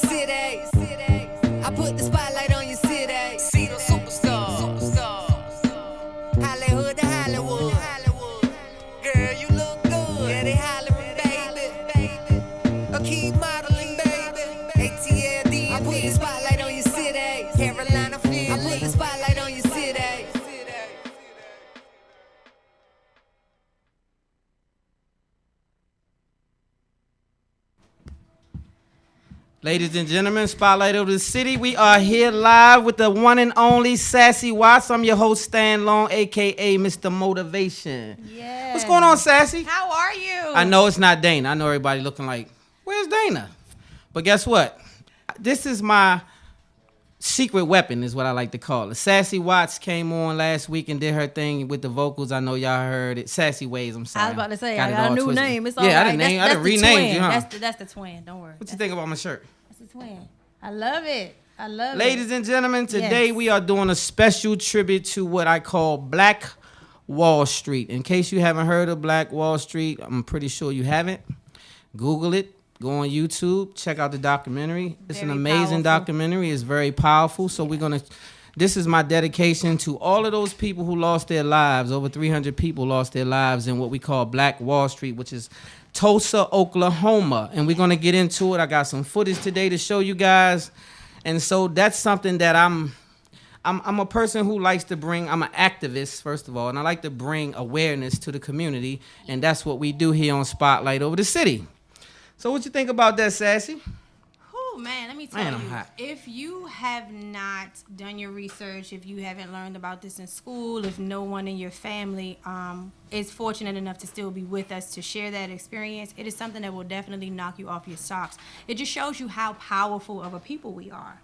city. I put the spotlight on your city. See the superstar. Hollywood to Hollywood. Girl, you look good. Yeah, they hollering, baby. Keep modeling, baby. ATLD. I put the spotlight on your city. Carolina, Philly. I put the spotlight on your city. Ladies and gentlemen, Spotlight of the City. We are here live with the one and only Sassy Watts. I'm your host, Stan Long, a.k.a. Mr. Motivation. Yeah. What's going on, Sassy? How are you? I know it's not Dana. I know everybody looking like, where's Dana? But guess what? This is my secret weapon, is what I like to call it. Sassy Watts came on last week and did her thing with the vocals. I know y'all heard it. Sassy Ways, I'm sorry. I was about to say, Got I it got a all new twisted. name. It's all yeah, right. I done renamed you, huh? That's the twin. Don't worry. What you think about my shirt? That's the twin. I love it. I love it. Ladies and gentlemen, today Yes. we are doing a special tribute to what I call Black Wall Street. In case you haven't heard of Black Wall Street, I'm pretty sure you haven't. Google it. Go on YouTube. Check out the documentary. It's Very an amazing powerful. documentary. It's very powerful. So we're going to... This is my dedication to all of those people who lost their lives. Over 300 people lost their lives in what we call Black Wall Street, which is Tulsa, Oklahoma. And we're going to get into it. I got some footage today to show you guys. And so that's something that I'm a person who likes to bring, I'm an activist, first of all, and I like to bring awareness to the community. And that's what we do here on Spotlight Over the City. So what you think about that, Sassy? Oh man, let me tell Man, I'm you. hot. If you have not done your research, if you haven't learned about this in school, if no one in your family is fortunate enough to still be with us to share that experience, it is something that will definitely knock you off your socks. It just shows you how powerful of a people we are.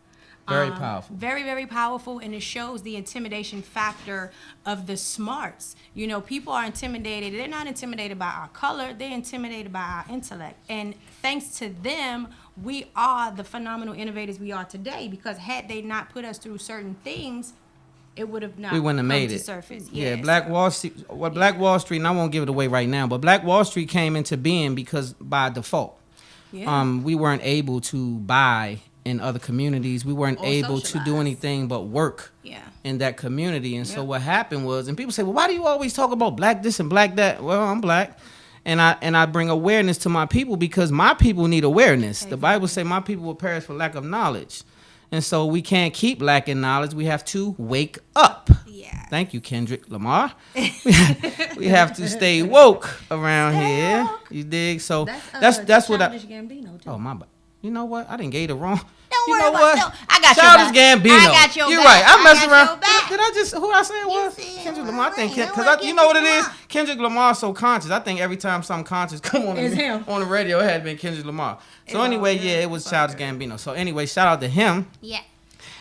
Very powerful. Very, very powerful, and it shows the intimidation factor of the smarts. You know, people are intimidated. They're not intimidated by our color. They're intimidated by our intellect. And thanks to them, we are the phenomenal innovators we are today, because had they not put us through certain things, it would have not We wouldn't have come made to it. surface. Yeah, Black Wall Street. Well, Black Wall Street, and I won't give it away right now, but Black Wall Street came into being because by default, we weren't able to buy in other communities. We weren't Or able to do socialize. anything but work Yeah. in that community. And so Yep. what happened was, and people say, well, why do you always talk about black this and black that? Well, I'm black. And I bring awareness to my people because my people need awareness. The Bible say my people will perish for lack of knowledge. And so we can't keep lacking knowledge. We have to wake up. Yeah. Thank you, Kendrick Lamar. We have to stay woke around here. You dig? So that's what I. Childish Gambino too. Oh my! You know what? I didn't get it wrong. Don't You worry know about what? no, I got Childish your back. Gambino. I got your You're back. right. I messed got around. your back. Did I just? Who I say it was? said Kendrick it Lamar. I think right. because you know what it is. Kendrick Kendrick Lamar's so conscious. I think every time something conscious come on It's him. on the radio, it had been Kendrick Lamar. So all anyway, good. yeah, it was It's all Childish good. Gambino. So anyway, shout out to him. Yeah.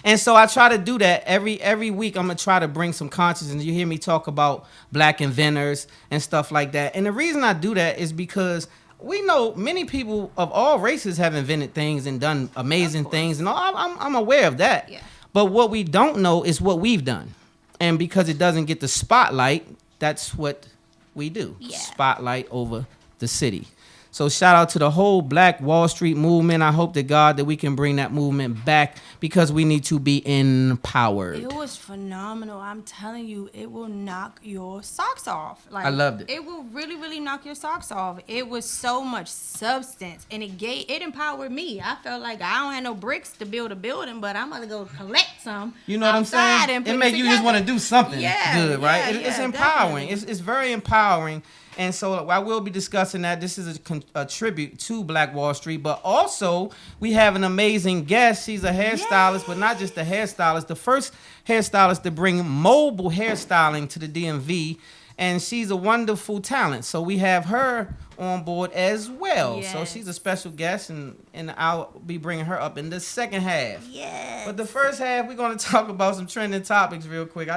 And so I try to do that every week. I'm gonna try to bring some consciousness. You hear me talk about black inventors and stuff like that. And the reason I do that is because we know many people of all races have invented things and done amazing things, and I'm aware of that. Yeah. But what we don't know is what we've done, and because it doesn't get the spotlight, that's what we do. Yeah. Spotlight over the city. So shout out to the whole Black Wall Street movement. I hope to God that we can bring that movement back because we need to be empowered. It was phenomenal. I'm telling you, it will knock your socks off. Like, I loved it. It will really, really knock your socks off. It was so much substance, and it empowered me. I felt like I don't have no bricks to build a building, but I'm gonna go collect some. You know what I'm outside saying? and put It make you just together. want to do something Yeah, good, right? yeah, It's yeah, empowering. definitely. It's very empowering. And so I will be discussing that. This is a tribute to Black Wall Street, but also we have an amazing guest. She's a hairstylist, but not just a hairstylist. The first hairstylist to bring mobile hairstyling to the DMV, and she's a wonderful talent. So we have her on board as well. So Yes. she's a special guest, and I'll be bringing her up in the second half. Yes. But the first half, we're going to talk about some trending topics real quick.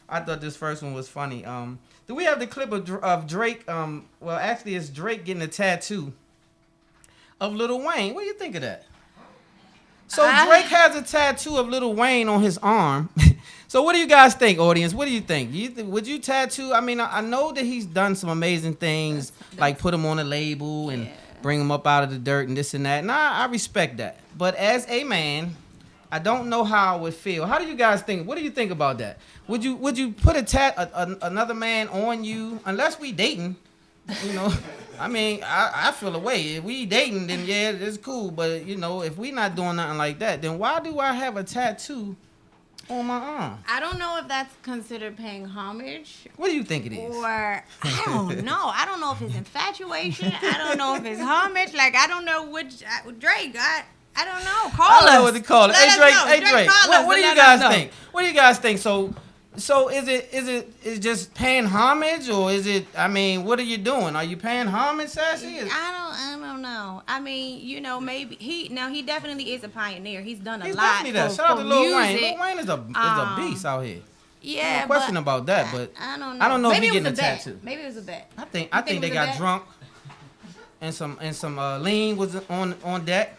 I thought this first one was funny. Do we have the clip of Drake? Well, actually, it's Drake getting a tattoo of Lil Wayne. What do you think of that? So Drake has a tattoo of Lil Wayne on his arm. So what do you guys think, audience? What do you think? Would you tattoo? I mean, I know that he's done some amazing things, like put him on a label and bring them up out of the dirt and this and that. And I respect that. But as a man, I don't know how I would feel. How do you guys think? What do you think about that? Would you put another man on you unless we dating? You know, I mean, I feel a way. If we dating, then yeah, it's cool. But you know, if we not doing nothing like that, then why do I have a tattoo on my arm? I don't know if that's considered paying homage. What do you think it is? Or I don't know. I don't know if it's infatuation. I don't know if it's homage. Like I don't know which Drake. I don't know. Call us. I don't know what to call it. Let us know. Hey Drake. Call us What do and you let us guys know. think? What do you guys think? So is it just paying homage, or is it? I mean, what are you doing? Are you paying homage, Sassy? I don't know. I mean, you know, maybe he definitely is a pioneer. He's done a He's lot definitely that. for Shout out to Lil music. Wayne. Lil Wayne is a beast out here. Yeah, No question but about that, but I don't know. I don't know Maybe if he it was getting a bet. tattoo. Maybe it was a bet. I think it they was a got bet? drunk, and some lean was on deck,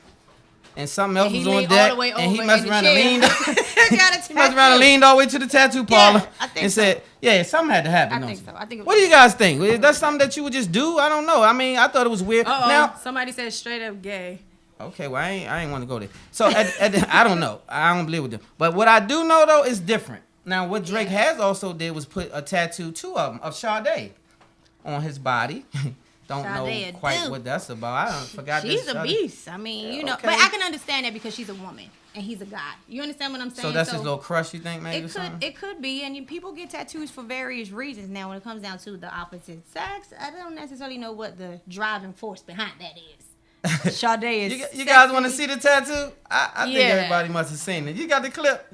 and something else And he was on leaned all deck, the way and he over messed in the around and chair. leaned. Got a He messed around and tattoo. leaned all the way to the tattoo parlor I think and so. said, "Yeah, something had to happen." I don't think you? so. I think it What was- do you guys think? Is that something that you would just do? I don't know. I mean, I thought it was weird. Now, Somebody said straight up gay. okay, well, I ain't want to go there. So I don't know. I don't believe with them. But what I do know though is different. Now, what Drake has also did was put a tattoo, two of them, of Sade on his body. Don't Sade know a quite dude. what that's about. I forgot. She's this a Sade. beast. I mean, you know, okay. but I can understand that because she's a woman and he's a guy. You understand what I'm saying? So that's his little crush, you think, maybe? or something? It could be, and people get tattoos for various reasons. Now, when it comes down to the opposite sex, I don't necessarily know what the driving force behind that is. Sade is. You guys want to see the tattoo? I think Yeah. everybody must have seen it. You got the clip.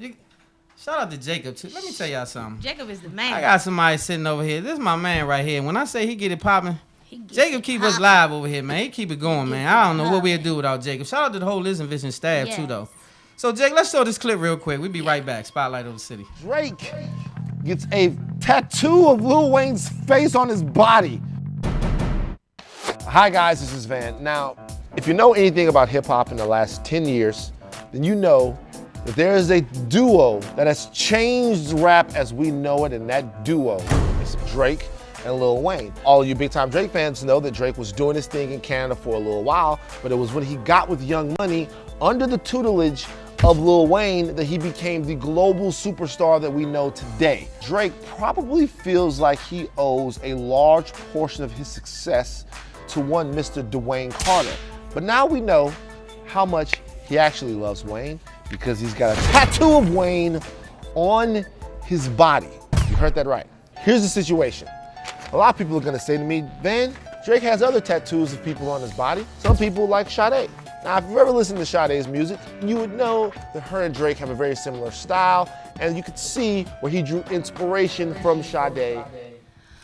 Shout out to Jacob too. Let me tell y'all something. Jacob is the man. I got somebody sitting over here. This is my man right here. When I say he get it popping, He gets Jacob it keep us poppin'. live over here, man. He keep it going, man. I don't know what poppin'. we'd do without Jacob. Shout out to the whole Listen Vision staff too, Yes. though. So Jake, let's show this clip real quick. We'll be right back. Spotlight over the city. Drake gets a tattoo of Lil Wayne's face on his body. Hi guys, this is Van. Now, if you know anything about hip hop in the last 10 years, then you know that there is a duo that has changed rap as we know it, and that duo is Drake and Lil Wayne. All you big time Drake fans know that Drake was doing his thing in Canada for a little while, but it was when he got with Young Money under the tutelage of Lil Wayne that he became the global superstar that we know today. Drake probably feels like he owes a large portion of his success to one Mr. Dwayne Carter. But now we know how much he actually loves Wayne because he's got a tattoo of Wayne on his body. You heard that right. Here's the situation. A lot of people are gonna say to me, Van, Drake has other tattoos of people on his body. Some people like Sade. Now, if you've ever listened to Sade's music, you would know that her and Drake have a very similar style, and you could see where he drew inspiration from Sade.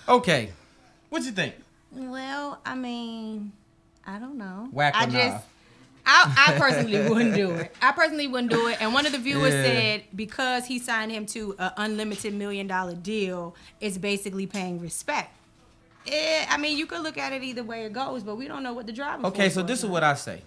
Okay, what you think? Well, I mean, I don't know. Whack or nah? I personally wouldn't do it. I personally wouldn't do it. And one of the viewers Yeah. said because he signed him to an unlimited $1 million deal, it's basically paying respect. I mean, you could look at it either way it goes, but we don't know what the driving Okay, force so was this is on. what I say.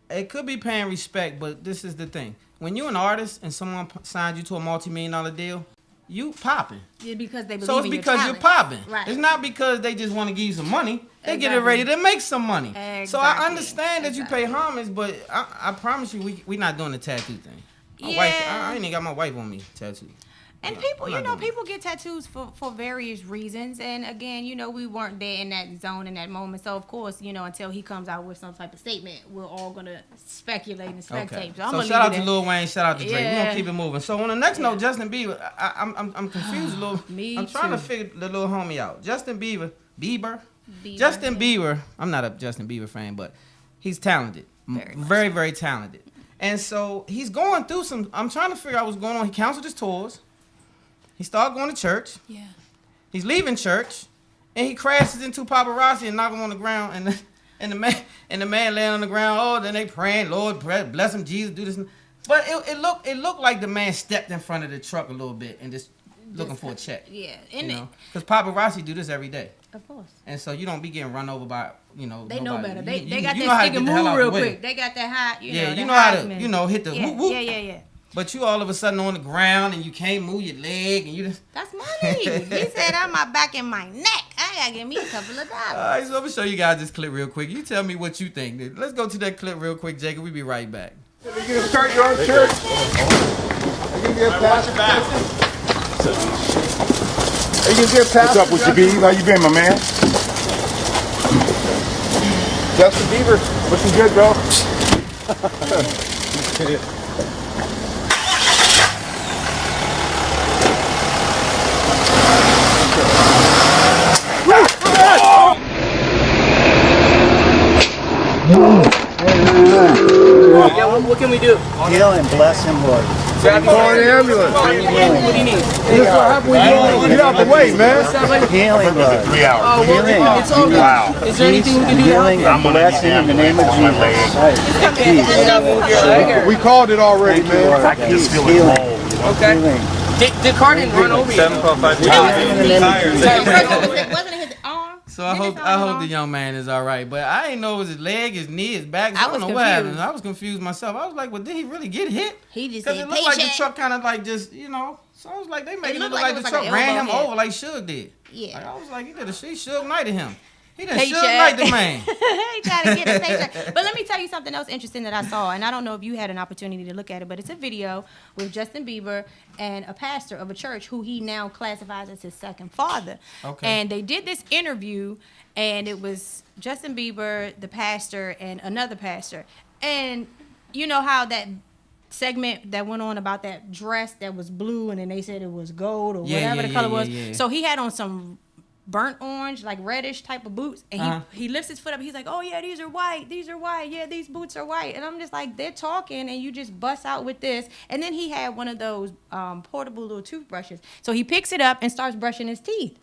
It could be paying respect, but this is the thing. When you're an artist and someone signed you to a multi-million-dollar deal, you popping. It's because they believe So it's in your because you're talent. popping. Right. It's not because they just want to give you some money. They get it Exactly. ready to make some money. So I Exactly. understand that you pay Exactly. homage, but I promise you, we not doing the tattoo thing. My Yeah. wife, I ain't even got my wife on me tattoo. And No, people, I'm you not know, doing it. people get tattoos for various reasons. And again, you know, we weren't there in that zone in that moment. So of course, you know, until he comes out with some type of statement, we're all gonna speculate and spectate. Okay. So I'm So gonna shout out leave to it Lil Wayne, shout out to Drake. We're Yeah. gonna keep it moving. So on the next note, Justin Bieber, I'm confused a little. Me I'm trying to too. figure the little homie out. Justin Bieber. Bieber, Justin yeah. Bieber. I'm not a Justin Bieber fan, but he's talented. Very much Very, very talented. And so he's going through some. I'm trying to figure out what's going on. He canceled his tours. He started going to church. Yeah. He's leaving church, and he crashes into paparazzi and knock him on the ground. And the man laying on the ground. Oh, then they praying, Lord, bless him, Jesus, do this. But it looked like the man stepped in front of the truck a little bit and just looking for a check. Yeah, You and know, because paparazzi do this every day, of course. and so you don't be getting run over by They know nobody. better. You- They you got know how that to stick and get the hell move out real the way. quick. They got that high, Yeah, the you know how to Heisman. hit the yeah, whoop whoop. Yeah. But you all of a sudden on the ground and you can't move your leg and you just That's money. He said, "I'm my back and my neck. I gotta give me a couple of dollars. All right, so I'm gonna show you guys this clip real quick. You tell me what you think. Let's go to that clip real quick, Jacob. We'll be right back. You gonna start your own church? Are you gonna get past your back? Are you gonna get past? What's up with you, B? How you been, my man? Justin Bieber, looking good, bro. Yeah, what can we do? Heal and bless him, Lord. Call an ambulance. What do you need? This what happened when you get out the way, man. Healing, Lord. 3 hours. Oh, well, Healing. it's all good. Wow. Is there anything we can do to help Healing you? and blessing in the name of Jesus. Peace. We called it already, Thank you, man. Lord. I can just feel it. Healing. Okay. Healing. Did Cardin run over you? Healing in the name of Jesus. Wasn't it his arm? So I hope the young man is all right. But I didn't know it was his leg, his knee, his back. So I was don't know what happened. confused. I was confused myself. I was like, well, did he really get hit? He just Because said it looked like the paycheck. truck kind of like just, So I was like, they making it looked look like like it the was like truck an ran him elbow hit. over like Suge did. Yeah. Like, I was like, he Suge Knighted him. He done Paycheck. Suge Knight the man. He tried to get a paycheck. But let me tell you something else interesting that I saw, and I don't know if you had an opportunity to look at it, but it's a video with Justin Bieber and a pastor of a church who he now classifies as his second father. Okay. And they did this interview, and it was Justin Bieber, the pastor, and another pastor. And you know how that segment that went on about that dress that was blue, and then they said it was gold or whatever the color was. Yeah. So he had on some burnt orange, like reddish type of boots, and he lifts his foot up. He's like, "Oh yeah, these are white. Yeah, these boots are white." And I'm just like, they're talking, and you just bust out with this. And then he had one of those portable little toothbrushes, so he picks it up and starts brushing his teeth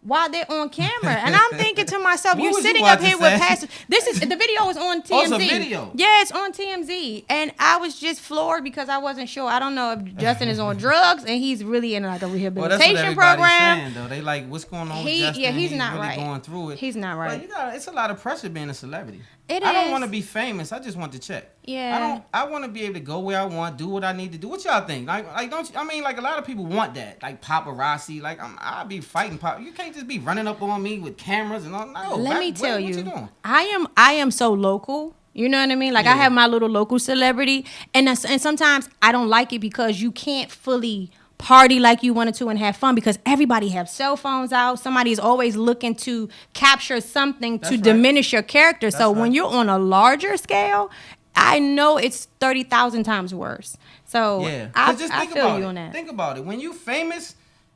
while they're on camera. And I'm thinking to myself, What you're was you sitting up watching, here with Sam? pastors. The video was on TMZ. Oh, it's a video? Yeah, it's on TMZ. And I was just floored because I wasn't sure. I don't know if Justin is on drugs and he's really in like a Well, that's what rehabilitation everybody's program. saying, though. They like, what's going on with He- Justin? yeah, he's not really right. going through it. He's not right. But it's a lot of pressure being a celebrity. It I don't is. want to be famous. I just want to check. Yeah. I want to be able to go where I want, do what I need to do. What y'all think? Like don't you, I mean, like a lot of people want that, like paparazzi. Like I'll be fighting pop. You can't just be running up on me with cameras and all. No. Let me tell what you, you doing? I am so local. You know what I mean? Like I have my little local celebrity, and sometimes I don't like it because you can't fully party like you wanted to and have fun because everybody have cell phones out. Somebody is always looking to capture something to right. diminish your character. So when right. you're on a larger scale, I know it's 30,000 times worse. So Yeah. I 'Cause just I think feel about you it. on that. Think about it. When you famous,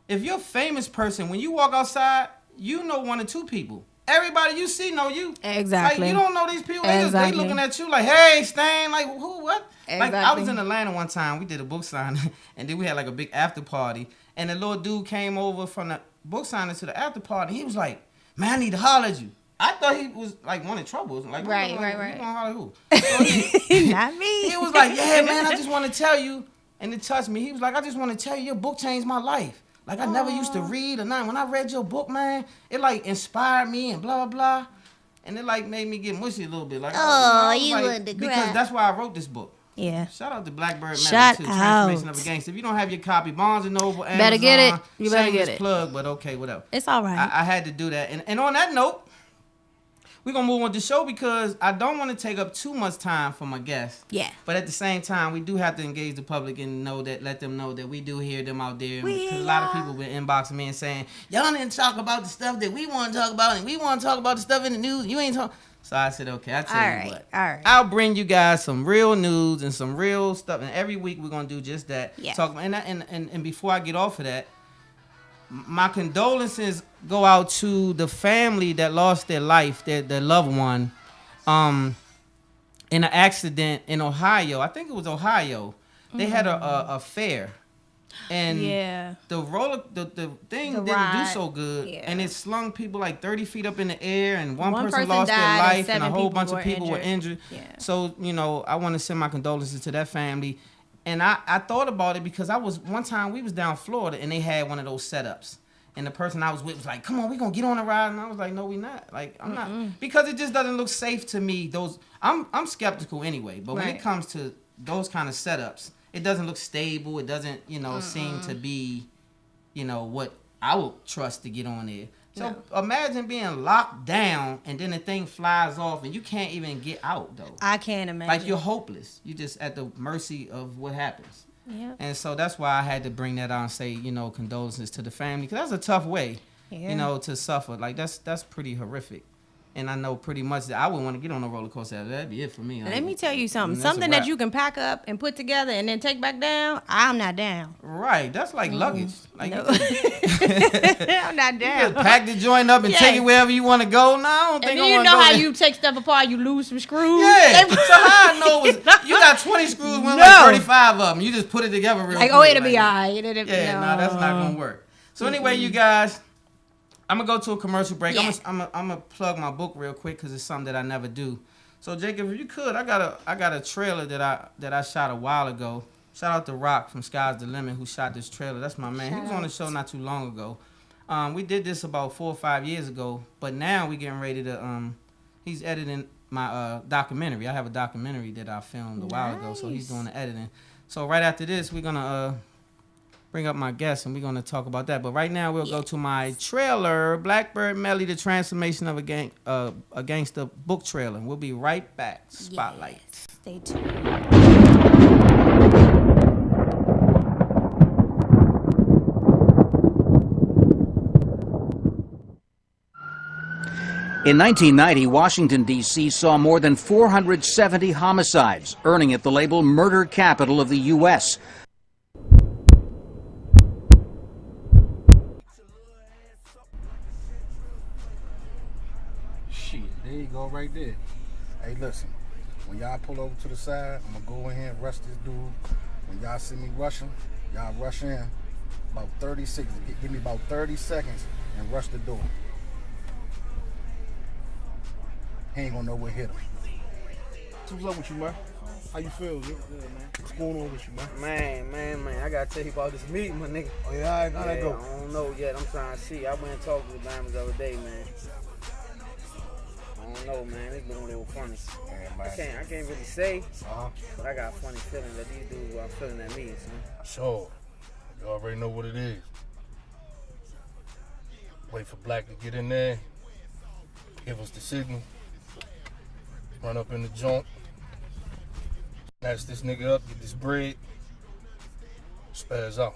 if you're a famous person, when you walk outside, you know one or two people. Everybody you see know you. Exactly. Like you don't know these people. They Exactly. looking at you like, hey, Stan, like who, what? Like I Exactly. was in Atlanta one time. We did a book signing, and then we had like a big after party. And the little dude came over from the book signing to the after party. He was like, man, I need to holler at you. I thought he was like wanting trouble. Like, Right. You gonna holler at who? So Not me. he was like, yeah, man, I just want to tell you. And it touched me. He was like, I just want to tell you, your book changed my life. Like, I never used to read or nothing. When I read your book, man, it, like, inspired me and blah, blah, blah. And it, like, made me get mushy a little bit. Like, I was wanted to because cry. that's why I wrote this book. Yeah. Shout out to Blackbird Shout Magic, too. Transformation out. of a Gangster. If you don't have your copy, Barnes & Noble, Amazon. Better get it. You better get shameless it. plug, but okay, whatever. It's all right. I had to do that. And on that note, we're going to move on to the show because I don't want to take up too much time for my guests. Yeah. But at the same time, we do have to engage the public and let them know that we do hear them out there. We Because a lot of people been inboxing me and saying, y'all didn't talk about the stuff that we want to talk about, and we want to talk about the stuff in the news. You ain't talking. So I said, okay, I'll tell you what. All right. I'll bring you guys some real news and some real stuff. And every week we're going to do just that. Yeah. Talk, and before I get off of that, my condolences go out to the family that lost their life, their loved one, in an accident in Ohio. I think it was Ohio. They had a fair, and Yeah. the thing The didn't do ride. so good, Yeah. and it slung people like 30 feet up in the air, and one One person person lost their died and life, and a 7 whole people bunch of were people were injured. Yeah. So I want to send my condolences to that family. And I thought about it because one time we was down Florida and they had one of those setups. And the person I was with was like, come on, we gonna get on the ride. And I was like, no, we not. Like, I'm not. Because it just doesn't look safe to me. I'm skeptical anyway. But when Right. it comes to those kind of setups, it doesn't look stable. It doesn't, seem to be, what I would trust to get on there. So imagine being locked down and then the thing flies off and you can't even get out though. I can't imagine. Like you're hopeless. You're just at the mercy of what happens. Yeah. And so that's why I had to bring that out and say, condolences to the family, because that's a tough way, to suffer. Like that's pretty horrific. And I know pretty much that I wouldn't want to get on a roller coaster. That'd be it for me. Let me tell you something. That's a Something that wrap. you can pack up and put together and then take back down, I'm not down. Right. That's like luggage. Like No. you I'm not down. just pack the joint up and Yes. take it wherever you want to go. No, I don't think And I then you want to know go how there. you take stuff apart, you lose some screws. Yeah. They- So how I know you got 20 screws, one No. like 35 of them. You just put it together real like, quick. it'll be all right. Yeah, no, that's not gonna work. So anyway, you guys, I'm gonna go to a commercial break. Yeah. I'm gonna plug my book real quick because it's something that I never do. So Jacob, if you could, I got a trailer that I shot a while ago. Shout out to Rock from Sky's the Limit who shot this trailer. That's my man. He was on the show not too long ago. We did this about 4 or 5 years ago, but now we getting ready to he's editing my documentary. I have a documentary that I filmed a while ago, so he's doing the editing. So right after this, we're gonna bring up my guest and we're gonna talk about that. But right now we'll go to my trailer, Blackbird Melly, the transformation of a gangster book trailer. We'll be right back. Spotlight. Yes. Stay tuned. In 1990, Washington, D.C. saw more than 470 homicides, earning it the label murder capital of the U.S. Shit, there you go right there. Hey, listen, when y'all pull over to the side, I'm gonna go in here and rush this dude. When y'all see me rushing, y'all rush in. About 30 seconds, give me about 30 seconds and rush the door. He ain't gonna know what hit him. What's up with you, man? How you feel? Good, man. What's going on with you, man? Man, I gotta tell you about this meeting, my nigga. Oh, yeah, all right, how'd that go? I don't know yet. I'm trying to see. I went and talked to the Diamonds the other day, man. I don't know, man. This been they were funny. Yeah, man. I can't really say, Uh-huh. but I got a funny feeling that these dudes are feeling at me, son. Sure. You already know what it is. Wait for Black to get in there, give us the signal, run up in the joint, snatch this nigga up, get this bread, spaz out.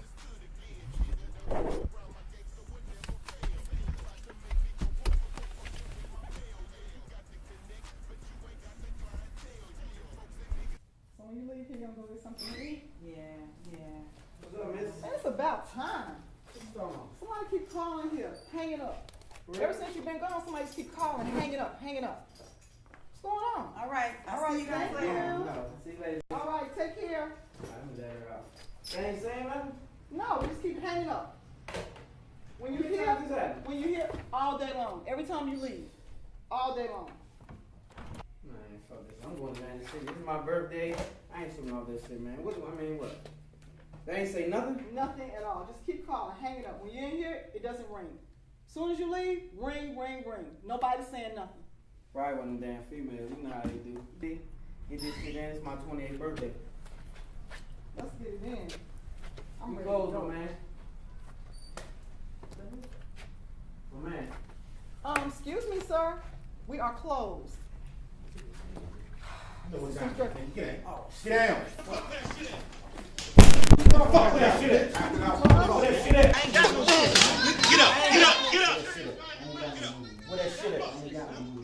When you leave here, you gonna go get something to eat? Yeah. What's up, miss? And it's about time. Somebody keep calling here, hanging up. Ever since you've been gone, somebody just keep calling, hanging up. What's going on? All right. All right, See you guys thank later. you. See you later. All right, take care. They ain't saying nothing? No, just keep hanging up. When you How many hear, times is that? when you hear, all day long. Every time you leave, all day long. Man, fuck this. I'm going to Atlantic City. This is my birthday. I ain't shooting all this shit, man. What? They ain't say nothing? Nothing at all. Just keep calling, hang it up. When you're in here, it doesn't ring. As soon as you leave, ring. Nobody's saying nothing. Probably one of them damn females. You know how they do. Get this shit in. It's my 28th birthday. Let's get it in. I'm You ready close, to go. man. Oh, man. Excuse me, sir. We are closed. Get down.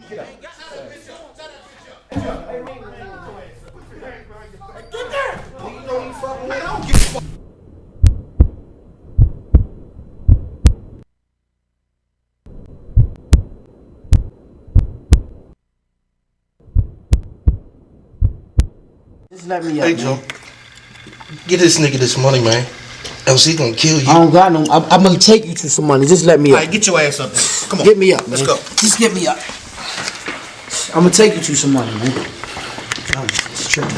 Get down. Just let me up, Hey, man. Joe. Get this nigga this money, man. Else he gonna kill you. I don't got no. I'm gonna take you to some money. Just let me up. Alright, get your ass up there. Come on. Get me up, man. Let's go. Just get me up. I'm gonna take you to some money, man. It's tripping.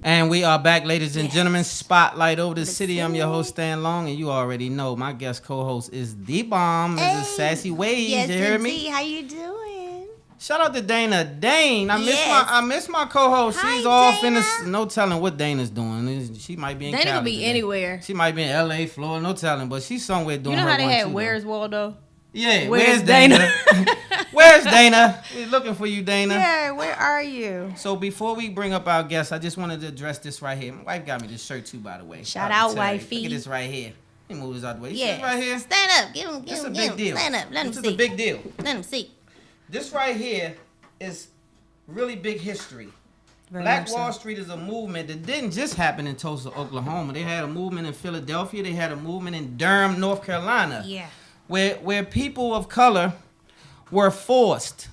And we are back, ladies and gentlemen. Spotlight over the city. I'm your host, Stan Long, and you already know my guest co-host is the bomb, Mrs. Sassy Waves. Yes, you heard me? indeed. How you doing? Shout out to Dana. Dane, Yes. I miss my co-host. Hi, She's off in Dana. the no telling what Dana's doing. She might be in Dana Cali could be today. anywhere. She might be in LA, Florida, no telling, but she's somewhere doing You know her how they one had too, Where's Waldo? Yeah, Where's where's Dana? Where's Dana? We're looking for you, Dana. Yeah, where are you? So before we bring up our guests, I just wanted to address this right here. My wife got me this shirt too, by the way. Shout I'll out, tell you. wifey. Look at this right here. Let me move this out the way. You see Yeah, this right here? Stand up. Give him. This is a big deal. Stand up. Let him This see. is a big deal. Let him see. This right here is really big history. Very Black much so. Wall Street is a movement that didn't just happen in Tulsa, Oklahoma. They had a movement in Philadelphia. They had a movement in Durham, North Carolina. Yeah. Where people of color were forced.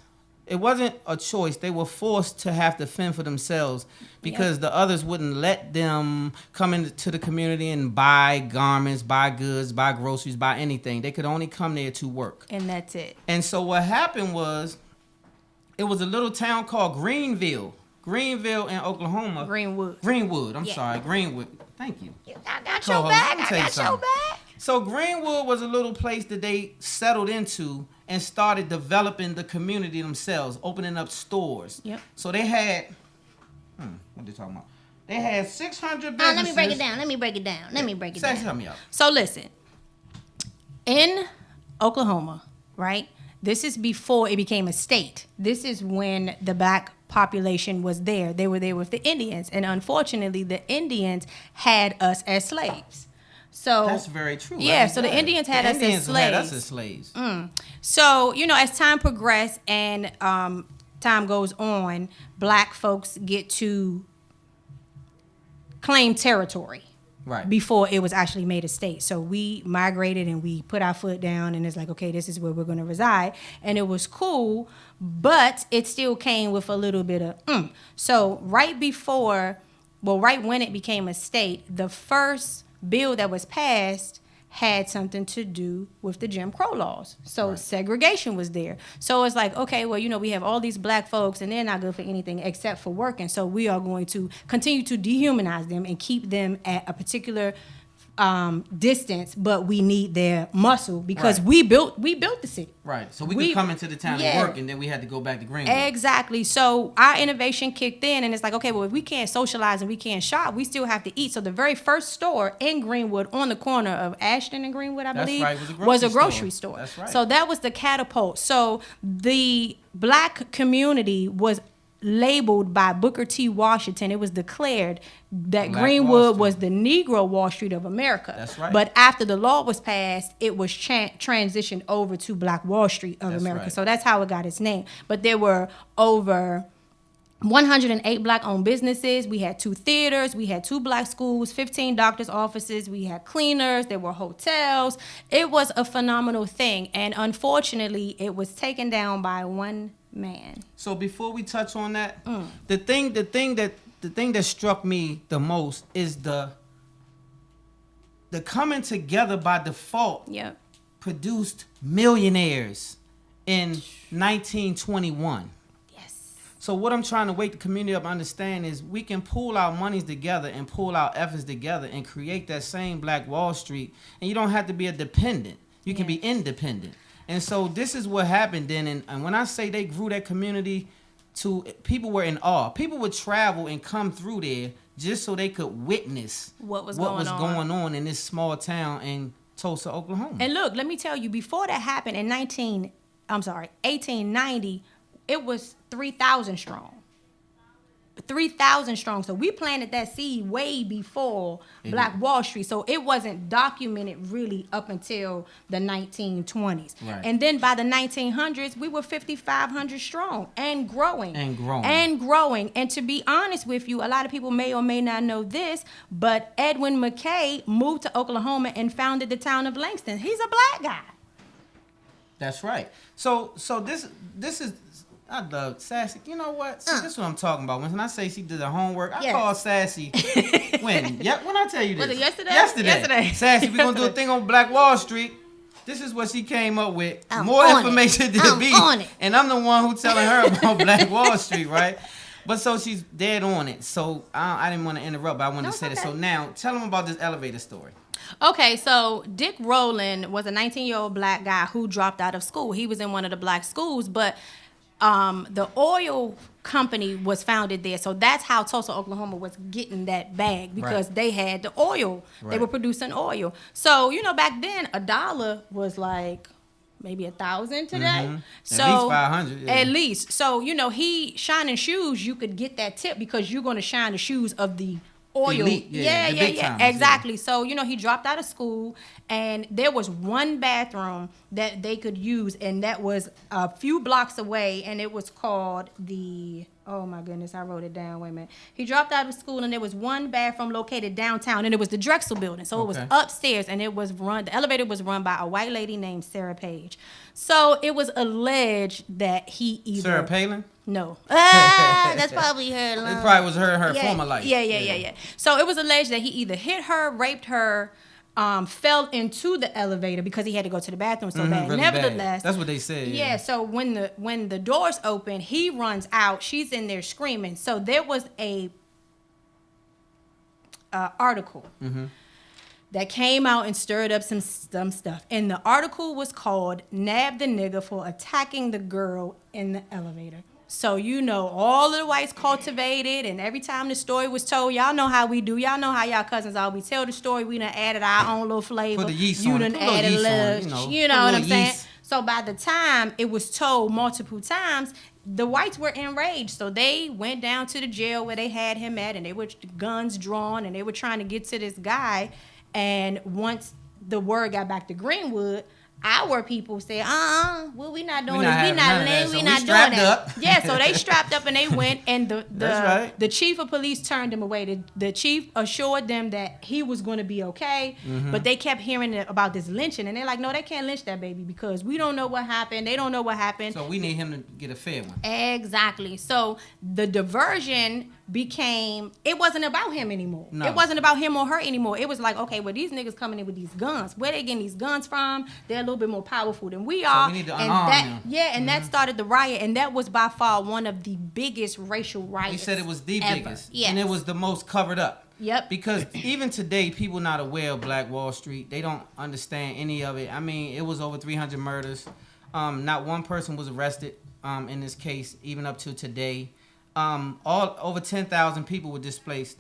It wasn't a choice. They were forced to have to fend for themselves because the others wouldn't let them come into the community and buy garments, buy goods, buy groceries, buy anything. They could only come there to work. And that's it. And so what happened was, it was a little town called Greenville in Oklahoma. Greenwood. I'm Yeah. sorry, Greenwood. Thank you. I got Co-host, your let back. me I tell you got your something. back. So Greenwood was a little place that they settled into and started developing the community themselves, opening up stores. Yep. So they had, what they talking about? They had 600 businesses. Let me break it down. Let me break it down. Help me out. So listen, in Oklahoma, right? This is before it became a state. This is when the black population was there. They were there with the Indians, and unfortunately, the Indians had us as slaves. So That's very true. Yeah, so the Indians had us as Indians slaves. had us as slaves. So, as time progressed and time goes on, black folks get to claim territory. Right. Before it was actually made a state. So we migrated and we put our foot down and it's like, okay, this is where we're going to reside. And it was cool, but it still came with a little bit of So right when it became a state, the first bill that was passed had something to do with the Jim Crow laws. So segregation was there. So it's like, okay, well, we have all these black folks and they're not good for anything except for working. So we are going to continue to dehumanize them and keep them at a particular distance, but we need their muscle because we built the city. Right. So we could come into the town and work, and then we had to go back to Greenwood. Exactly. So our innovation kicked in, and it's like, okay, well, if we can't socialize and we can't shop, we still have to eat. So the very first store in Greenwood, on the corner of Ashton and Greenwood, I believe, was a grocery store. That's right. So that was the catapult. So the black community was labeled by Booker T. Washington. It was declared that Black Greenwood was the Negro Wall Street of America. That's right. But after the law was passed, it was transitioned over to Black Wall Street of America. right. So that's how it got its name. But there were over 108 black-owned businesses. We had 2 theaters. We had 2 black schools, 15 doctor's offices. We had cleaners. There were hotels. It was a phenomenal thing. And unfortunately, it was taken down by one man. So before we touch on that, the thing that struck me the most is the coming together by default. Yep. Produced millionaires in 1921. Yes. So what I'm trying to wake the community up to understand is we can pool our monies together and pool our efforts together and create that same Black Wall Street. And you don't have to be a dependent. You can be independent. And so this is what happened then. And when I say they grew that community to, people were in awe. People would travel and come through there just so they could witness what was going on in this small town in Tulsa, Oklahoma. And look, let me tell you, before that happened in 1890, it was 3,000 strong. 3,000 strong. So we planted that seed way before Black Wall Street. So it wasn't documented really up until the 1920s. Right. And then by the 1900s, we were 5,500 strong and growing. And to be honest with you, a lot of people may or may not know this, but Edwin McKay moved to Oklahoma and founded the town of Langston. He's a black guy. That's right. So this is, I love Sassy. You know what? See, this is what I'm talking about. When I say she did her homework, I call Sassy. When? Yeah, when I tell you this. Was it yesterday? Yesterday. Sassy, we're going to do a thing on Black Wall Street. This is what she came up with. I'm More on information it. than I'm me. on it. And I'm the one who telling her about Black Wall Street, right? But so she's dead on it. So I didn't want to interrupt, but I wanted to say that. So now, tell them about this elevator story. Okay, so Dick Rowland was a 19-year-old black guy who dropped out of school. He was in one of the black schools, but the oil company was founded there. So that's how Tulsa, Oklahoma was getting that bag, because they had the oil. They were producing oil. So, you know, back then $1 was like maybe 1,000 today. So at least 500. Yeah. At least. So, you know, he shining shoes, you could get that tip because you're going to shine the shoes of the oil. Elite, yeah. timers, Exactly. Yeah. So, you know, he dropped out of school and there was one bathroom that they could use, and that was a few blocks away, and it was called the, oh my goodness, I wrote it down. Wait a minute. He dropped out of school and there was one bathroom located downtown, and it was the Drexel building. So it was upstairs, and the elevator was run by a white lady named Sarah Page. So it was alleged that he either... Sarah Palin? No. That's probably her. It probably was her former life. Yeah. So it was alleged that he either hit her, raped her, fell into the elevator because he had to go to the bathroom so bad. Really Nevertheless, bad. That's what they said. Yeah. So when the doors open, he runs out. She's in there screaming. So there was a article that came out and stirred up some stuff. And the article was called "Nab the Nigga for Attacking the Girl in the Elevator." So, you know, all of the whites cultivated, and every time the story was told, y'all know how we do. Y'all know how y'all cousins are. We tell the story, we done added our own little flavor. Put the yeast you on done it. added a Yeast little, on it, you know what I'm saying? yeast. So by the time it was told multiple times, the whites were enraged. So they went down to the jail where they had him at, and they were guns drawn, and they were trying to get to this guy. And once the word got back to Greenwood, our people said, well, we not doing this. We not doing that. Yeah, so they strapped up and they went, and the chief of police turned him away. The chief assured them that he was going to be okay, but they kept hearing about this lynching, and they're like, no, they can't lynch that baby because we don't know what happened. They don't know what happened. So we need him to get a fair one. Exactly. So the diversion became, it wasn't about him anymore. No. It wasn't about him or her anymore. It was like, okay, well, these niggas coming in with these guns. Where they getting these guns from? They're a little bit more powerful than we are. So we need to unarm them. Yeah, and that started the riot, and that was by far one of the biggest racial riots. He said it was the ever. biggest. Yes. And it was the most covered up. Yep. Because even today, people not aware of Black Wall Street. They don't understand any of it. I mean, it was over 300 murders. Not one person was arrested in this case, even up to today. Over 10,000 people were displaced,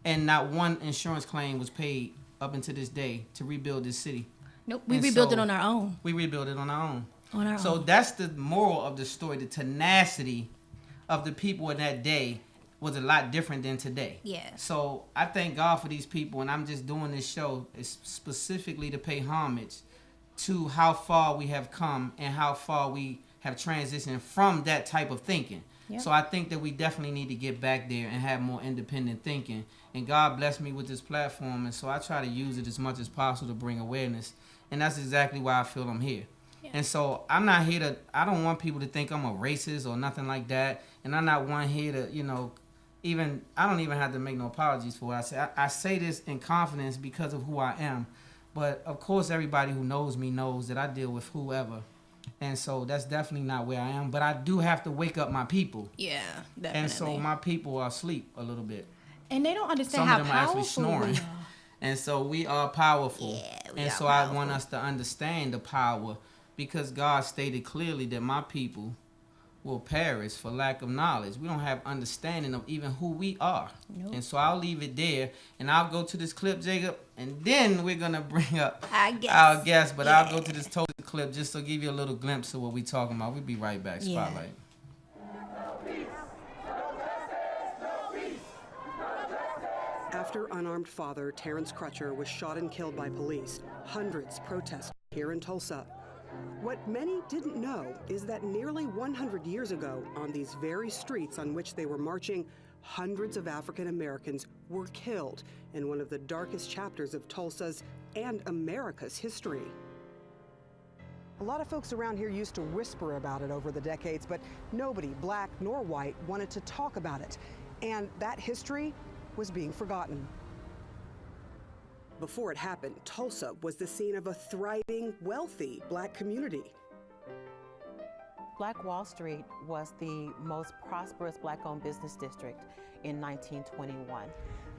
and not one insurance claim was paid up until this day to rebuild this city. Nope, we rebuilt it on our own. We rebuilt it on our own. On our so own. That's the moral of the story. The tenacity of the people in that day was a lot different than today. Yeah. So I thank God for these people, and I'm just doing this show specifically to pay homage to how far we have come and how far we have transitioned from that type of thinking. Yep. So I think that we definitely need to get back there and have more independent thinking. And God blessed me with this platform, and so I try to use it as much as possible to bring awareness. And that's exactly why I feel I'm here. Yeah. And so I'm not here to, I don't want people to think I'm a racist or nothing like that. And I'm not one here to, you know, I don't even have to make no apologies for what I say. I say this in confidence because of who I am. But of course, everybody who knows me knows that I deal with whoever. And so that's definitely not where I am. But I do have to wake up my people. Yeah, definitely. And so my people are asleep a little bit. And they don't understand Some how of them are actually powerful snoring. we are. And so we are powerful. Yeah, and so I want us to understand the power, because God stated clearly that my people will perish for lack of knowledge. We don't have understanding of even who we are. Nope. And so I'll leave it there, and I'll go to this clip, Jacob, and then we're going to bring up our guest. But I'll go to this total clip just to give you a little glimpse of what we're talking about. We'll be right back. Spotlight. After unarmed father Terrence Crutcher was shot and killed by police, hundreds protested here in Tulsa. What many didn't know is that nearly 100 years ago, on these very streets on which they were marching, hundreds of African Americans were killed in one of the darkest chapters of Tulsa's and America's history. A lot of folks around here used to whisper about it over the decades, but nobody, black nor white, wanted to talk about it. And that history was being forgotten. Before it happened, Tulsa was the scene of a thriving, wealthy black community. Black Wall Street was the most prosperous black-owned business district in 1921.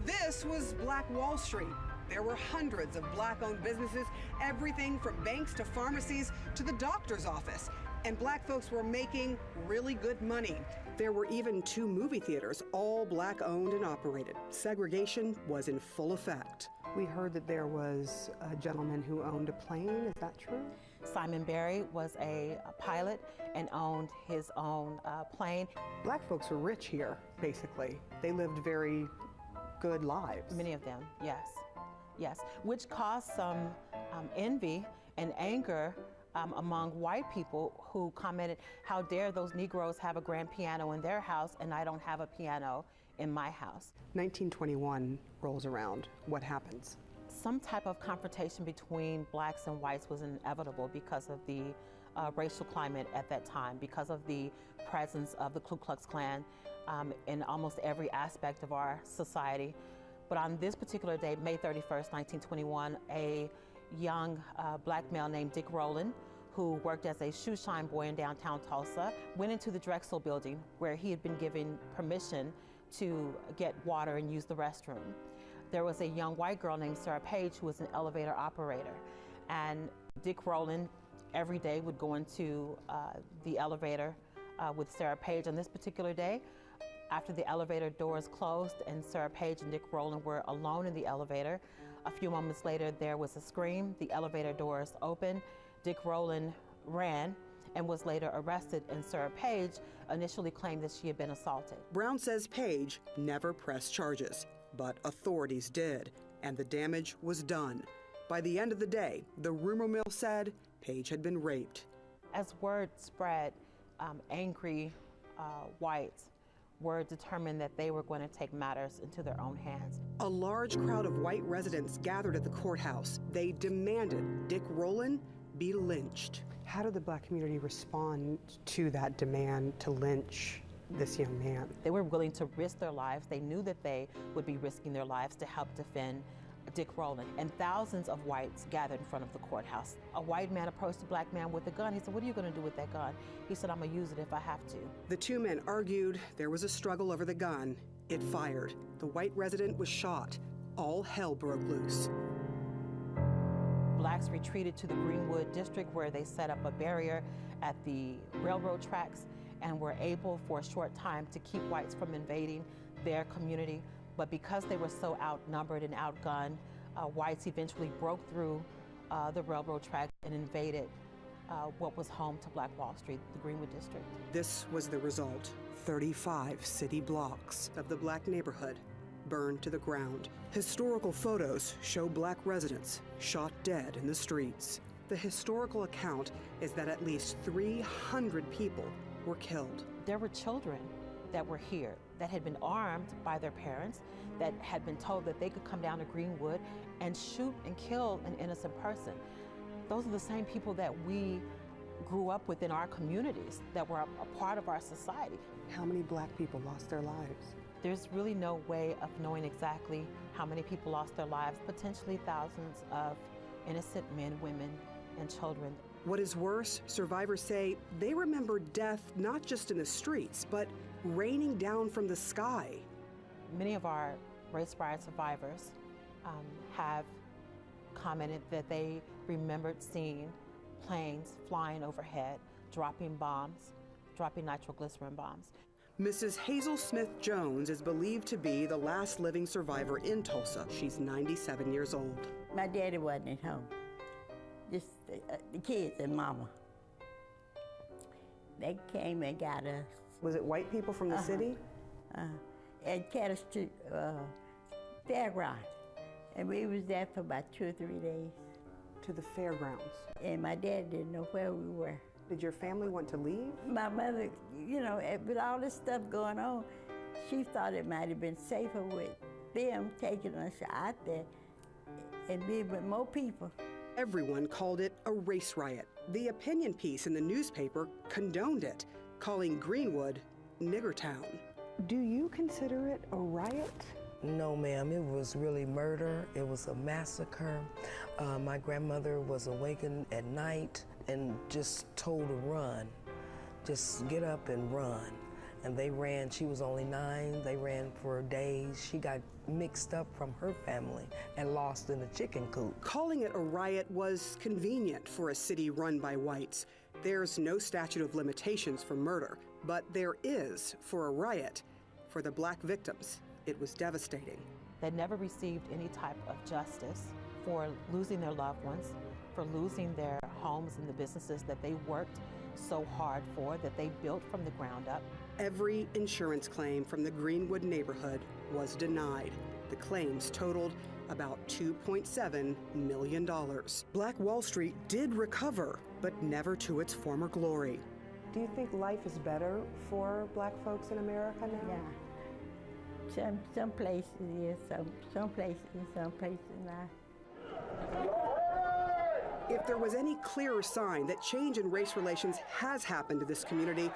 This was Black Wall Street. There were hundreds of black-owned businesses, everything from banks to pharmacies to the doctor's office. And black folks were making really good money. There were even 2 movie theaters, all black owned and operated. Segregation was in full effect. We heard that there was a gentleman who owned a plane. Is that true? Simon Barry was a pilot and owned his own plane. Black folks were rich here, basically. They lived very good lives. Many of them, yes. Yes, which caused some envy and anger among white people who commented, how dare those Negroes have a grand piano in their house and I don't have a piano in my house. 1921 rolls around. What happens? Some type of confrontation between blacks and whites was inevitable because of the racial climate at that time, because of the presence of the Ku Klux Klan in almost every aspect of our society. But on this particular day, May 31st, 1921, a young black male named Dick Rowland, who worked as a shoe shine boy in downtown Tulsa, went into the Drexel building where he had been given permission to get water and use the restroom. There was a young white girl named Sarah Page who was an elevator operator. And Dick Rowland every day would go into the elevator with Sarah Page. On this particular day, after the elevator doors closed and Sarah Page and Dick Rowland were alone in the elevator, a few moments later there was a scream, the elevator doors opened, Dick Rowland ran and was later arrested, and Sarah Page initially claimed that she had been assaulted. Brown says Page never pressed charges, but authorities did, and the damage was done. By the end of the day, the rumor mill said Page had been raped. As word spread, angry whites were determined that they were going to take matters into their own hands. A large crowd of white residents gathered at the courthouse. They demanded Dick Rowland be lynched. How did the black community respond to that demand to lynch this young man? They were willing to risk their lives. They knew that they would be risking their lives to help defend Dick Rowland. And thousands of whites gathered in front of the courthouse. A white man approached a black man with a gun. He said, "What are you going to do with that gun?" He said, "I'm going to use it if I have to." The 2 men argued. There was a struggle over the gun. It fired. The white resident was shot. All hell broke loose. Blacks retreated to the Greenwood district where they set up a barrier at the railroad tracks and were able for a short time to keep whites from invading their community. But because they were so outnumbered and outgunned, whites eventually broke through the railroad track and invaded what was home to Black Wall Street, the Greenwood district. This was the result. 35 city blocks of the black neighborhood burned to the ground. Historical photos show black residents shot dead in the streets. The historical account is that at least 300 people were killed. There were children that were here that had been armed by their parents, that had been told that they could come down to Greenwood and shoot and kill an innocent person. Those are the same people that we grew up with in our communities, that were a part of our society. How many black people lost their lives? There's really no way of knowing exactly how many people lost their lives, potentially thousands of innocent men, women, and children. What is worse, survivors say they remember death not just in the streets, but raining down from the sky. Many of our race riot survivors have commented that they remembered seeing planes flying overhead, dropping bombs, dropping nitroglycerin bombs. Mrs. Hazel Smith Jones is believed to be the last living survivor in Tulsa. She's 97 years old. My daddy wasn't at home. Just the kids and mama. They came and got us. Was it white people from the city? And carried us to fairground. And we was there for about 2 or 3 days. To the fairgrounds? And my dad didn't know where we were. Did your family want to leave? My mother, you know, with all this stuff going on, she thought it might have been safer with them taking us out there and being with more people. Everyone called it a race riot. The opinion piece in the newspaper condoned it, calling Greenwood Niggertown. Do you consider it a riot? No, ma'am. It was really murder. It was a massacre. My grandmother was awakened at night and just told to run. Just get up and run. And they ran. She was only 9. They ran for days. She got mixed up from her family and lost in a chicken coop. Calling it a riot was convenient for a city run by whites. There's no statute of limitations for murder, but there is for a riot. For the black victims, it was devastating. They never received any type of justice for losing their loved ones, for losing their homes and the businesses that they worked so hard for, that they built from the ground up. Every insurance claim from the Greenwood neighborhood was denied. The claims totaled about $2.7 million. Black Wall Street did recover, but never to its former glory. Do you think life is better for black folks in America now? Yeah. Some places, yes, some places not. If there was any clearer sign that change in race relations has happened to this community,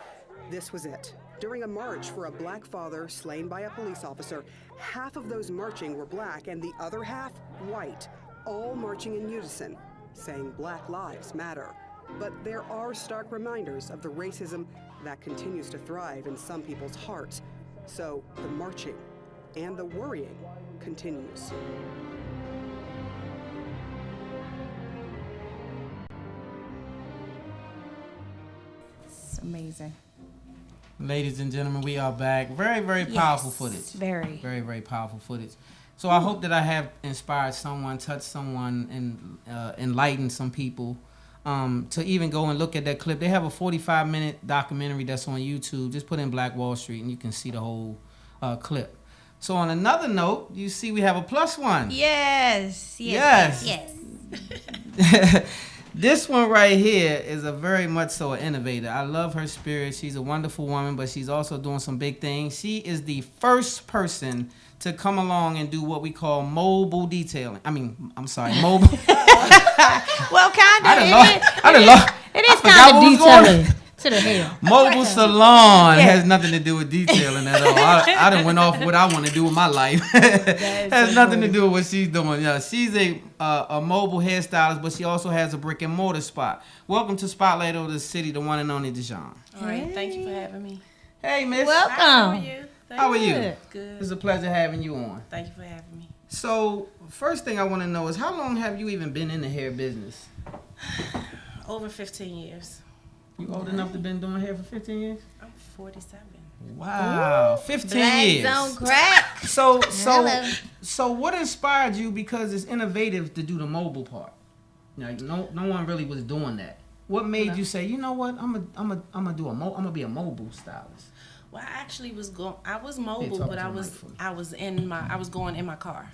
this was it. During a march for a black father slain by a police officer, half of those marching were black and the other half white, all marching in unison, saying Black Lives Matter. But there are stark reminders of the racism that continues to thrive in some people's hearts. So the marching and the worrying continues. It's amazing. Ladies and gentlemen, we are back. Very, very powerful footage. Very. Very, very powerful footage. So I hope that I have inspired someone, touched someone, and enlightened some people to even go and look at that clip. They have a 45-minute documentary that's on YouTube. Just put in Black Wall Street and you can see the whole clip. So on another note, you see we have a plus one. Yes. This one right here is a very much so an innovator. I love her spirit. She's a wonderful woman, but she's also doing some big things. She is the first person to come along and do what we call mobile detailing. Mobile. Well, kind of. It is kind of detailing. To the hell. Mobile salon has nothing to do with detailing at all. I done went off what I want to do with my life. Has nothing to do with what she's doing. Yeah, she's a mobile hairstylist, but she also has a brick and mortar spot. Welcome to Spotlight Over the City, the one and only Deshawn. All right, thank you for having me. Hey, Miss. Welcome. How are you? How are you? Good. It's a pleasure having you on. Thank you for having me. So, first thing I want to know is how long have you even been in the hair business? Over 15 years. You old enough to been doing hair for 15 years? I'm 47. Wow, 15 Black years. Don't crack. So what inspired you? Because it's innovative to do the mobile part. Like no one really was doing that. What made you say, you know what, I'm gonna be a mobile stylist? Well, I actually was I was mobile, but I was going in my car.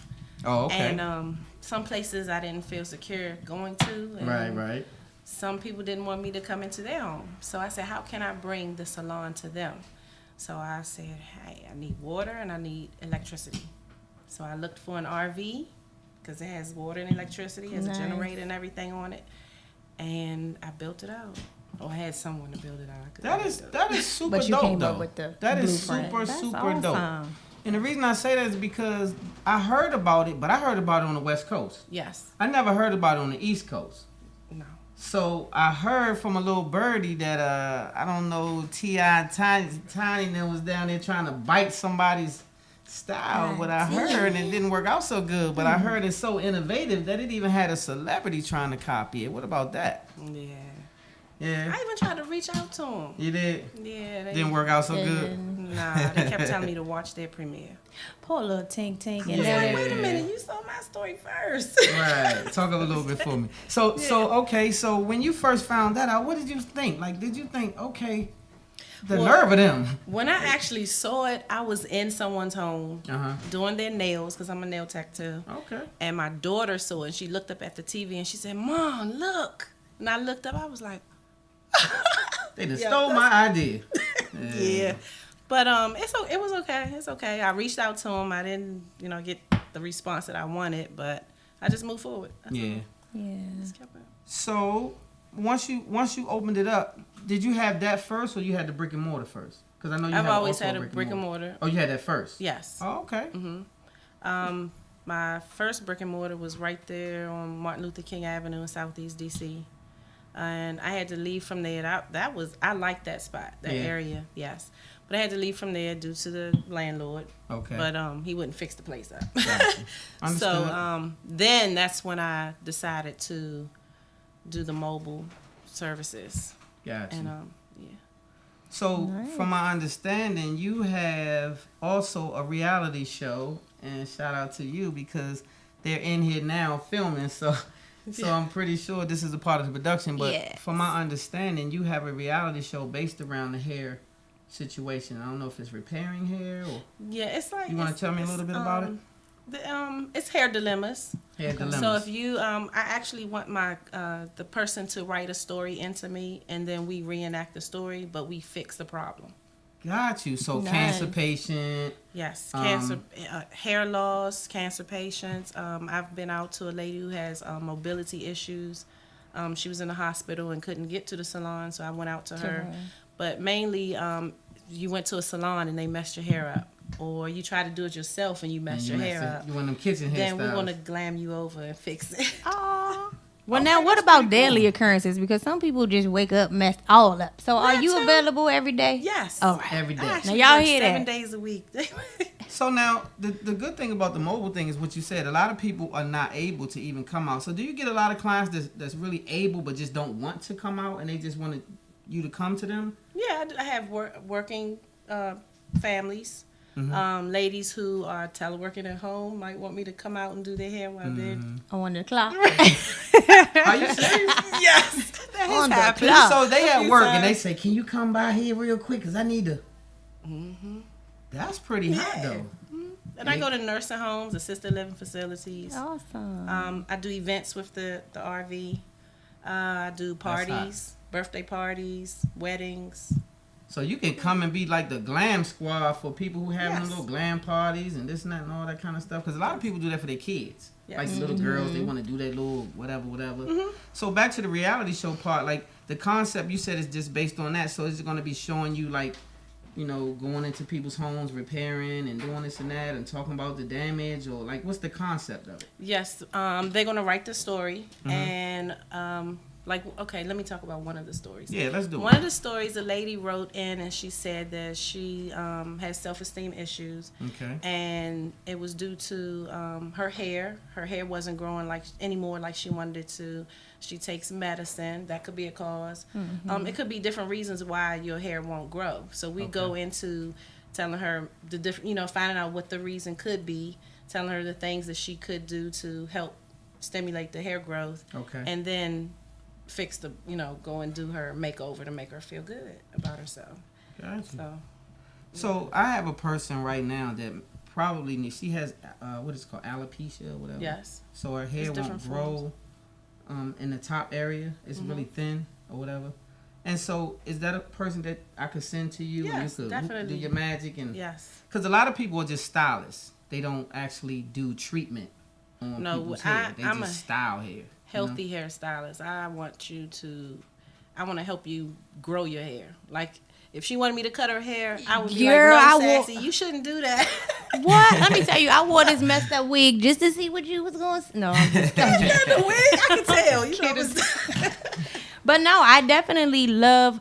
Oh, okay. And some places I didn't feel secure going to. And Right. Some people didn't want me to come into their home. So I said, how can I bring the salon to them? So I said, hey, I need water and I need electricity. So I looked for an RV because it has water and electricity, has a generator and everything on it. And I built it out. Or I had someone to build it out. That is super but you dope came though. up with the that is blueprint. super That's dope. awesome. And the reason I say that is because I heard about it, but I heard about it on the West Coast. Yes. I never heard about it on the East Coast. No. So I heard from a little birdie that I don't know, T.I. Tiny that was down there trying to bite somebody's style. What I heard, and it didn't work out so good. But I heard it's so innovative that it even had a celebrity trying to copy it. What about that? Yeah. I even tried to reach out to them. You did? Yeah. Didn't work out so good? Nah, they kept telling me to watch their premiere. Poor little Tink. And Yeah. Wait a minute, you saw my story first. Right. Talk a little bit for me. So when you first found that out, what did you think? Like, did you think, okay, nerve of them? When I actually saw it, I was in someone's home doing their nails because I'm a nail tech too. Okay. And my daughter saw it and she looked up at the TV and she said, Mom, look. And I looked up, I was like, they just stole my idea. Yeah. But it was okay. It's okay. I reached out to him. I didn't, get the response that I wanted, but I just moved forward. Yeah. Just kept it. So once you opened it up, did you have that first or you had the brick and mortar first? Because I know I've always had a brick and mortar. Oh, you had that first? Yes. Oh, okay. My first brick and mortar was right there on Martin Luther King Avenue in Southeast DC. And I had to leave from there. I liked that spot, that area, yes. But I had to leave from there due to the landlord. Okay. But he wouldn't fix the place up. Gotcha. So then that's when I decided to do the mobile services. Gotcha. And yeah. So, from my understanding, you have also a reality show, and shout out to you because they're in here now filming. So I'm pretty sure this is a part of the production. But from my understanding, you have a reality show based around the hair situation. I don't know if it's repairing hair or. Yeah, it's like. You want to tell me a little bit about it? It's hair dilemmas. Hair dilemmas. So if you, I actually want my the person to write a story into me, and then we reenact the story, but we fix the problem. Got you. So cancer patient. Yes, cancer, hair loss, cancer patients. I've been out to a lady who has mobility issues. She was in the hospital and couldn't get to the salon, so I went out to her. But mainly, you went to a salon and they messed your hair up. Or you try to do it yourself and you mess your hair up. You want them kitchen hairstyles. Then we're going to glam you over and fix it. Well, now what about daily occurrences? Because some people just wake up messed all up. So are you available every day? Yes. All right. Every day. Now y'all hear 7 that? days a week. So now the good thing about the mobile thing is what you said. A lot of people are not able to even come out. So do you get a lot of clients that's really able but just don't want to come out and they just want you to come to them? Yeah, I have working families. Ladies who are teleworking at home might want me to come out and do their hair while they're on the clock. Are you serious? Yes. That On the has happened. clock. So they at few work and times. they say, "Can you come by here real quick? Cause I need to." That's pretty hot though. And I go to nursing homes, assisted living facilities. Awesome. I do events with the RV. I do parties, birthday parties, weddings. So you can come and be like the glam squad for people who have them Yes. little glam parties and this and that and all that kind of stuff. Because a lot of people do that for their kids. Yes. Like the little girls, they want to do their little whatever. So back to the reality show part, like the concept you said is just based on that. So it's going to be showing you like, you know, going into people's homes, repairing and doing this and that and talking about the damage or like what's the concept of it? Yes, they're going to write the story and okay, let me talk about one of the stories. Yeah, let's do it. One of the stories, a lady wrote in and she said that she has self-esteem issues. Okay. And it was due to her hair. Her hair wasn't growing anymore like she wanted it to. She takes medicine. That could be a cause. It could be different reasons why your hair won't grow. So we go into telling her the different, finding out what the reason could be, telling her the things that she could do to help stimulate the hair growth. Okay. And then fix go and do her makeover to make her feel good about herself. Gotcha. So I have a person right now that probably she has what is it called, alopecia or whatever. Yes. So her hair won't grow in the top area. It's really thin or whatever. And so is that a person that I could send to you and you could definitely do your magic and yes. Because a lot of people are just stylists. They don't actually do treatment on people's hair. They I'm just style hair. Healthy hairstylist. I want to help you grow your hair. Like if she wanted me to cut her hair, I would be like, no, Sassy, you shouldn't do that. What? Let me tell you, I wore this messed up wig just to see what you was going to... No, I'm just kidding. The wig? I can tell. You know, But no, I definitely love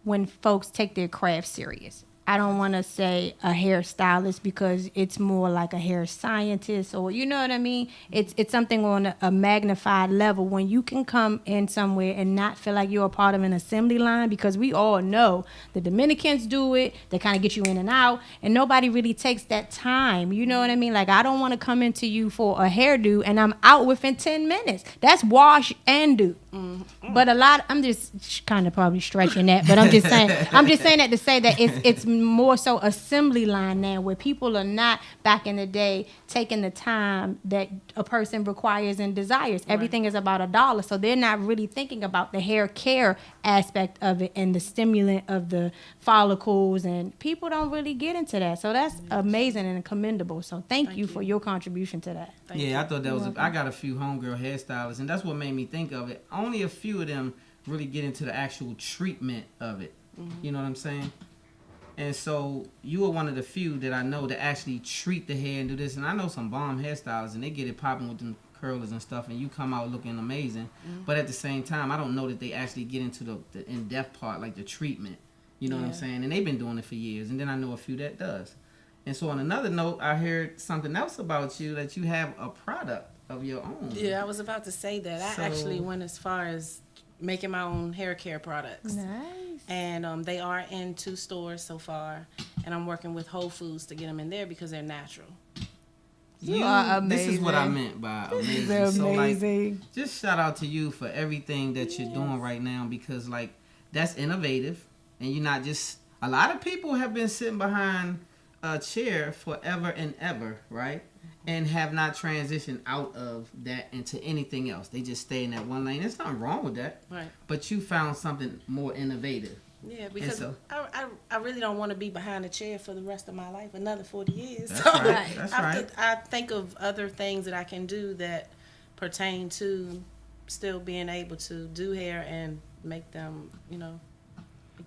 when folks take their craft serious. I don't want to say a hairstylist because it's more like a hair scientist or, you know what I mean? It's something on a magnified level when you can come in somewhere and not feel like you're a part of an assembly line, because we all know the Dominicans do it. They kind of get you in and out and nobody really takes that time. You know what I mean? Like I don't want to come into you for a hairdo and I'm out within 10 minutes. That's wash and do. But I'm just kind of probably stretching that, but I'm just saying that to say that it's more so assembly line now where people are not back in the day taking the time that a person requires and desires. Right. Everything is about $1. So they're not really thinking about the hair care aspect of it and the stimulant of the follicles, and people don't really get into that. So that's amazing and commendable. So thank you for your contribution to that. I thought that was I got a few homegirl hairstylists and that's what made me think of it. Only a few of them really get into the actual treatment of it. You know what I'm saying? And so you are one of the few that I know that actually treat the hair and do this. And I know some bomb hairstylists and they get it popping with them curlers and stuff and you come out looking amazing. But at the same time, I don't know that they actually get into the in-depth part, like the treatment. You know what I'm saying? And they've been doing it for years. And then I know a few that does. And so on another note, I heard something else about you, that you have a product of your own. Yeah, I was about to say that. I So- actually went as far as making my own hair care products. Nice. And they are in 2 stores so far, and I'm working with Whole Foods to get them in there because they're natural. You are This is what I amazing. meant by This is amazing. So like, amazing. just shout out to you for everything that you're doing right now, because like that's innovative, and you're not just. A lot of people have been sitting behind a chair forever and ever, right? And have not transitioned out of that into anything else. They just stay in that one lane. There's nothing wrong with that. Right. But you found something more innovative. Yeah, because so- I really don't want to be behind a chair for the rest of my life, another 40 years. That's So right. That's right. I think of other things that I can do that pertain to still being able to do hair and make them,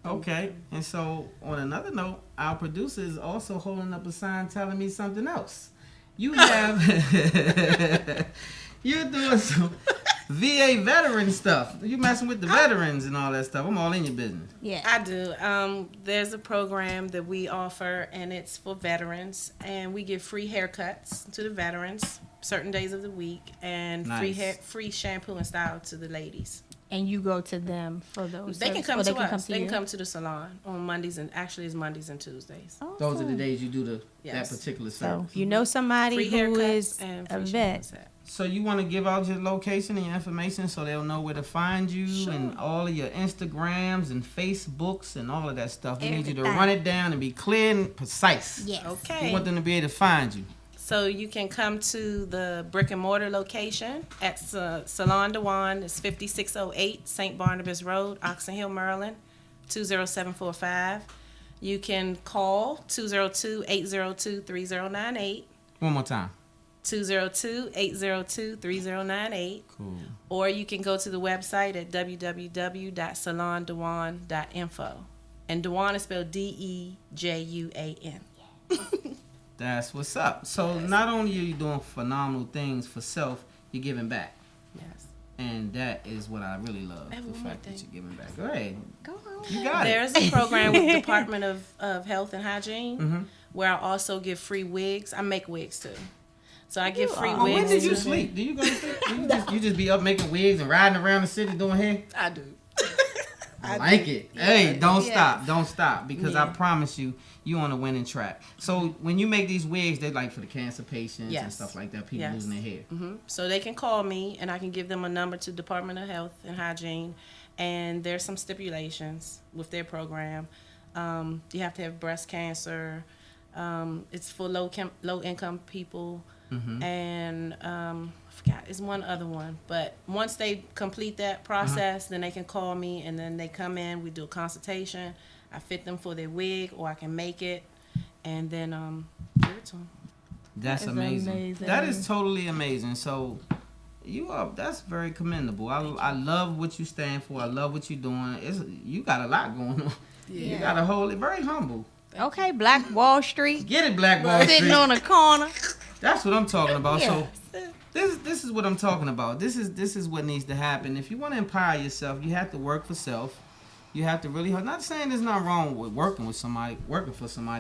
Okay. And so on another note, our producer is also holding up a sign telling me something else. You have you're doing some VA veteran stuff. You messing with the veterans and all that stuff. I'm all in your business. Yeah, I do. There's a program that we offer, and it's for veterans, and we give free haircuts to the veterans certain days of the week, and Nice. free shampoo and style to the ladies. And you go to them for those. They can services, come or to they us. can come to They can you? come to the salon on Mondays, and actually it's Mondays and Tuesdays. Those are the days you do that Yes. particular So service. if you know somebody Free who haircuts is and a free vet, shampoo. So you want to give out your location and your information so they'll know where to find you and all of your Instagrams and Facebooks and all of that stuff. We need you to Everything. run it down and be clear and precise. Yes. Okay. We want them to be able to find you. So you can come to the brick and mortar location at Salon Dewan. It's 5608 St. Barnabas Road, Oxon Hill, Maryland, 20745. You can call 202-802-3098. One more time. 202-802-3098. Cool. Or you can go to the website at www.salondewan.info. And Dewan is spelled Dejuan. That's what's up. So not only are you doing phenomenal things for self, you're giving back. Yes. And that is what I really love, have the one more fact that thing. you're giving back. Go ahead. Go on. You got There's it. a program with the Department of Health and Hygiene Mhm. where I also give free wigs. I make wigs too. So I give free Oh, wigs. when did you to- sleep? Do you go to sleep? You just be up making wigs and riding around the city doing hair? I do. I like it. Hey, don't Yeah. stop. Don't stop. Because I Yeah. promise you, you on a winning track. So when you make these wigs, they're like for the cancer patients and Yes. stuff like that, people Yes. losing their hair. So they can call me and I can give them a number to Department of Health and Hygiene. And there's some stipulations with their program. You have to have breast cancer. It's for low income people. And I forgot, it's one other one. But once they complete that process, then they can call me and then they come in, we do a consultation. I fit them for their wig or I can make it and then give it to them. That's That is amazing. amazing. That is totally amazing. So that's very commendable. I love what you stand for. I love what you're doing. You got a lot going on. You got a whole very humble. Okay, Black Wall Street. Get it, Black Wall Sitting Street. on a corner. That's what I'm talking about. Yeah. So this is what I'm talking about. This is what needs to happen. If you want to empower yourself, you have to work for self. You have to really, not saying there's nothing wrong with working for somebody,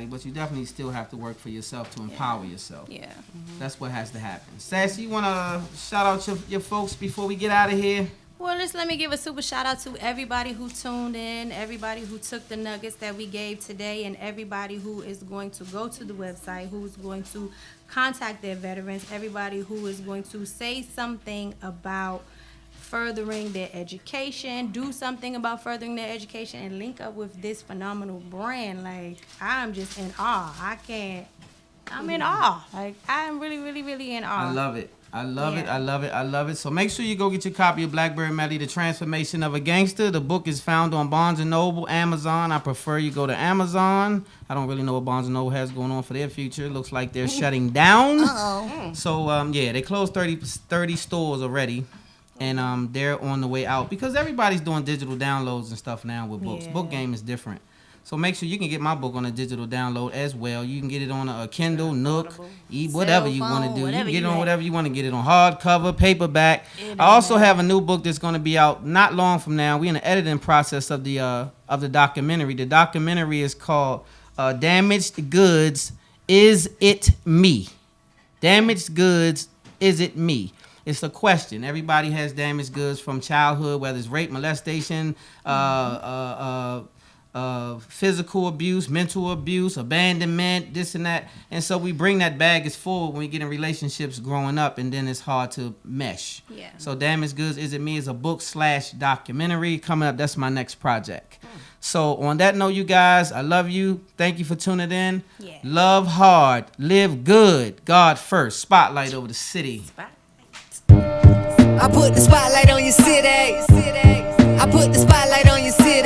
but you definitely still have to work for yourself to empower yourself. Yeah. That's what has to happen. Sassy, you want to shout out your folks before we get out of here? Well, let me give a super shout out to everybody who tuned in, everybody who took the nuggets that we gave today, and everybody who is going to go to the website, who's going to contact their veterans, everybody who is going to say something about furthering their education, do something about furthering their education, and link up with this phenomenal brand. Like, I'm just in awe. I'm in awe. Like, I'm really, really, really in awe. I love it. I love it. Yeah. I love it. I love it. So make sure you go get your copy of Blackberry Melody, The Transformation of a Gangster. The book is found on Barnes & Noble, Amazon. I prefer you go to Amazon. I don't really know what Barnes & Noble has going on for their future. It looks like they're shutting down. Uh-oh. So, they closed 30 stores already. And they're on the way out because everybody's doing digital downloads and stuff now with books. Yeah. Book game is different. So make sure you can get my book on a digital download as well. You can get it on a Kindle, Nook, whatever you want to do. You can get it on whatever you want to get it on, hardcover, paperback. I also have a new book that's going to be out not long from now. We're in the editing process of the documentary. The documentary is called Damaged Goods, Is It Me? Damaged Goods, Is It Me? It's a question. Everybody has damaged goods from childhood, whether it's rape, molestation, physical abuse, mental abuse, abandonment, this and that. And so we bring that baggage forward when we get in relationships growing up, and then it's hard to mesh. Yeah. So Damaged Goods Is It Me is a book/documentary coming up. That's my next project. So on that note, you guys, I love you. Thank you for tuning in. Yeah. Love hard, live good, God first. Spotlight over the city. I put the spotlight on your city. I put the spotlight on your city.